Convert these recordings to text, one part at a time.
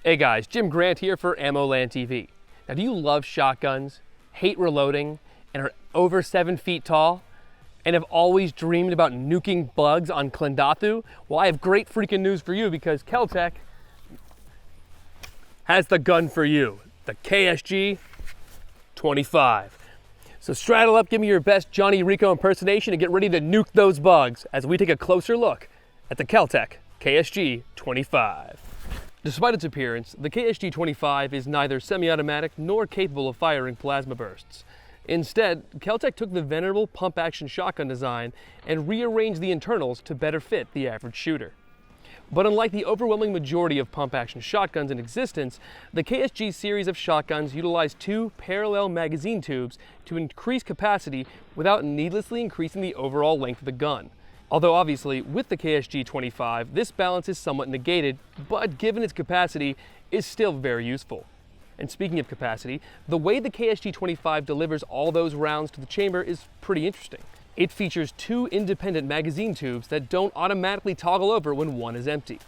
Hey guys, Jim Grant here for AmmoLand TV. Now, do you love shotguns, hate reloading, and are over 7 feet tall, and have always dreamed about nuking bugs on Klendathu? Well, I have great freaking news for you because Kel-Tec has the gun for you, the KSG-25. So straddle up, give me your best Johnny Rico impersonation, and get ready to nuke those bugs as we take a closer look at the Kel-Tec KSG-25. Despite its appearance, the KSG-25 is neither semi-automatic nor capable of firing plasma bursts. Instead, Kel-Tec took the venerable pump-action shotgun design and rearranged the internals to better fit the average shooter. But unlike the overwhelming majority of pump-action shotguns in existence, the KSG series of shotguns utilize 2 parallel magazine tubes to increase capacity without needlessly increasing the overall length of the gun. Although obviously, with the KSG-25, this balance is somewhat negated, but given its capacity, is still very useful. And speaking of capacity, the way the KSG-25 delivers all those rounds to the chamber is pretty interesting. It features 2 independent magazine tubes that don't automatically toggle over when one is empty.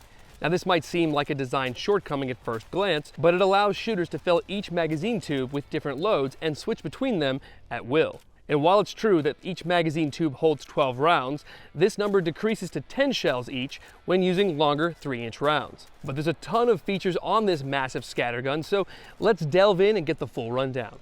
Now, this might seem like a design shortcoming at first glance, but it allows shooters to fill each magazine tube with different loads and switch between them at will. And while it's true that each magazine tube holds 12 rounds, this number decreases to 10 shells each when using longer 3-inch rounds. But there's a ton of features on this massive scattergun, so let's delve in and get the full rundown.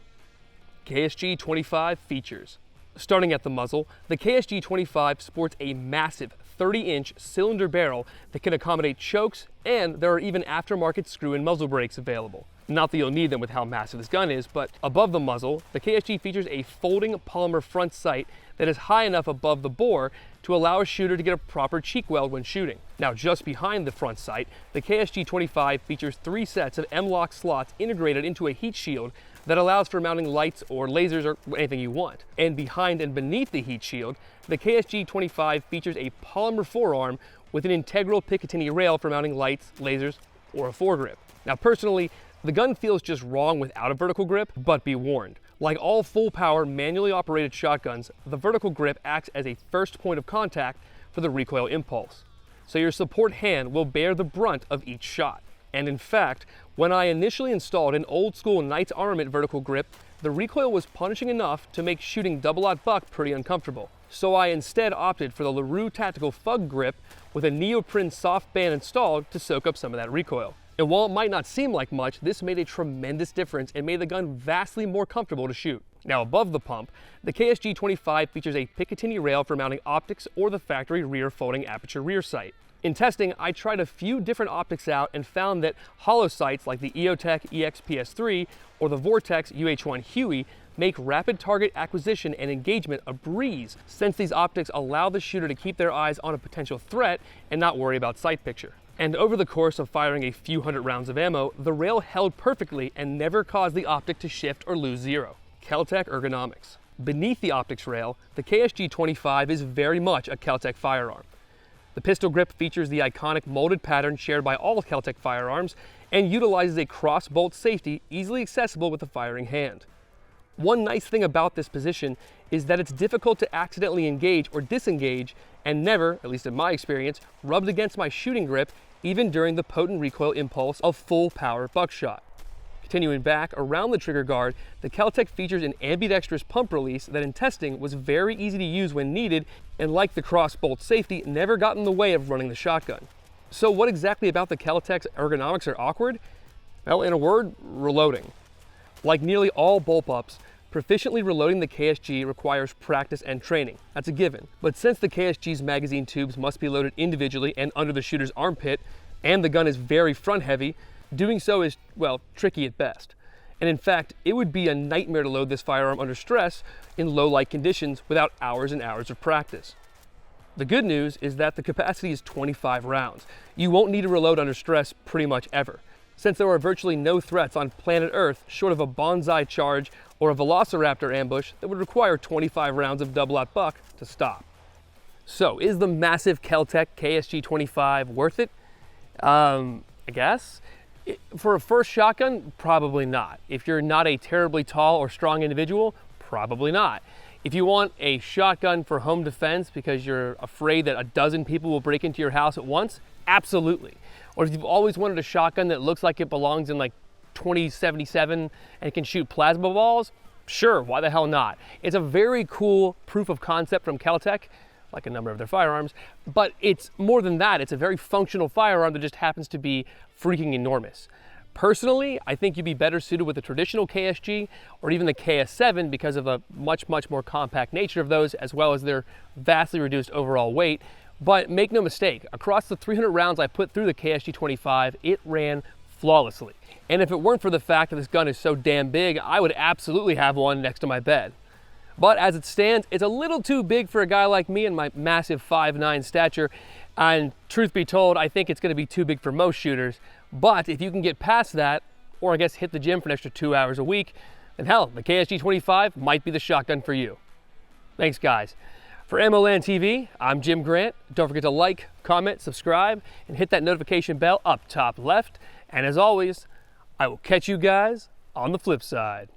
KSG-25 Features. Starting at the muzzle, the KSG-25 sports a massive 30-inch cylinder barrel that can accommodate chokes, and there are even aftermarket screw-in muzzle brakes available. Not that you'll need them with how massive this gun is, but above the muzzle, the KSG features a folding polymer front sight that is high enough above the bore to allow a shooter to get a proper cheek weld when shooting. Now, just behind the front sight, the KSG-25 features 3 sets of M-LOK slots integrated into a heat shield that allows for mounting lights or lasers or anything you want. And behind and beneath the heat shield, the KSG-25 features a polymer forearm with an integral Picatinny rail for mounting lights, lasers, or a foregrip. Now, personally, the gun feels just wrong without a vertical grip, but be warned. Like all full-power, manually operated shotguns, the vertical grip acts as a first point of contact for the recoil impulse. So your support hand will bear the brunt of each shot. And in fact, when I initially installed an old-school Knight's Armament vertical grip, the recoil was punishing enough to make shooting double-aught buck pretty uncomfortable. So I instead opted for the LaRue Tactical Fug grip with a neoprene soft band installed to soak up some of that recoil. And while it might not seem like much, this made a tremendous difference and made the gun vastly more comfortable to shoot. Now, above the pump, the KSG-25 features a Picatinny rail for mounting optics or the factory rear folding aperture rear sight. In testing, I tried a few different optics out and found that hollow sights like the EOTech EXPS3 or the Vortex UH1 Huey make rapid target acquisition and engagement a breeze, since these optics allow the shooter to keep their eyes on a potential threat and not worry about sight picture. And over the course of firing a few hundred rounds of ammo, the rail held perfectly and never caused the optic to shift or lose zero. Kel-Tec Ergonomics. Beneath the optics rail, the KSG-25 is very much a Kel-Tec firearm. The pistol grip features the iconic molded pattern shared by all Kel-Tec firearms and utilizes a cross-bolt safety easily accessible with the firing hand. One nice thing about this position is that it's difficult to accidentally engage or disengage and never, at least in my experience, rubbed against my shooting grip even during the potent recoil impulse of full power buckshot. Continuing back around the trigger guard, the Kel-Tec features an ambidextrous pump release that in testing was very easy to use when needed, and like the cross-bolt safety, never got in the way of running the shotgun. So what exactly about the Kel-Tec's ergonomics are awkward? Well, in a word, reloading. Like nearly all bullpups, proficiently reloading the KSG requires practice and training. That's a given. But since the KSG's magazine tubes must be loaded individually and under the shooter's armpit, and the gun is very front heavy, doing so is, well, tricky at best. And in fact, it would be a nightmare to load this firearm under stress in low light conditions without hours and hours of practice. The good news is that the capacity is 25 rounds. You won't need to reload under stress pretty much ever, since there are virtually no threats on planet Earth short of a bonsai charge or a velociraptor ambush that would require 25 rounds of double-aught buck to stop. So, is the massive Kel-Tec KSG-25 worth it? I guess. For a first shotgun, probably not. If you're not a terribly tall or strong individual, probably not. If you want a shotgun for home defense because you're afraid that a dozen people will break into your house at once, absolutely. Or if you've always wanted a shotgun that looks like it belongs in like 2077 and can shoot plasma balls, sure, why the hell not? It's a very cool proof of concept from Kel-Tec, like a number of their firearms, but it's more than that. It's a very functional firearm that just happens to be freaking enormous. Personally, I think you'd be better suited with the traditional KSG or even the KS7 because of the much more compact nature of those, as well as their vastly reduced overall weight. But make no mistake, across the 300 rounds I put through the KSG-25, it ran flawlessly. And if it weren't for the fact that this gun is so damn big, I would absolutely have one next to my bed. But as it stands, it's a little too big for a guy like me and my massive 5'9" stature. And truth be told, I think it's going to be too big for most shooters. But if you can get past that, or I guess hit the gym for an extra 2 hours a week, then hell, the KSG-25 might be the shotgun for you. Thanks, guys. For MLN TV, I'm Jim Grant. Don't forget to like, comment, subscribe, and hit that notification bell up top left. And as always, I will catch you guys on the flip side.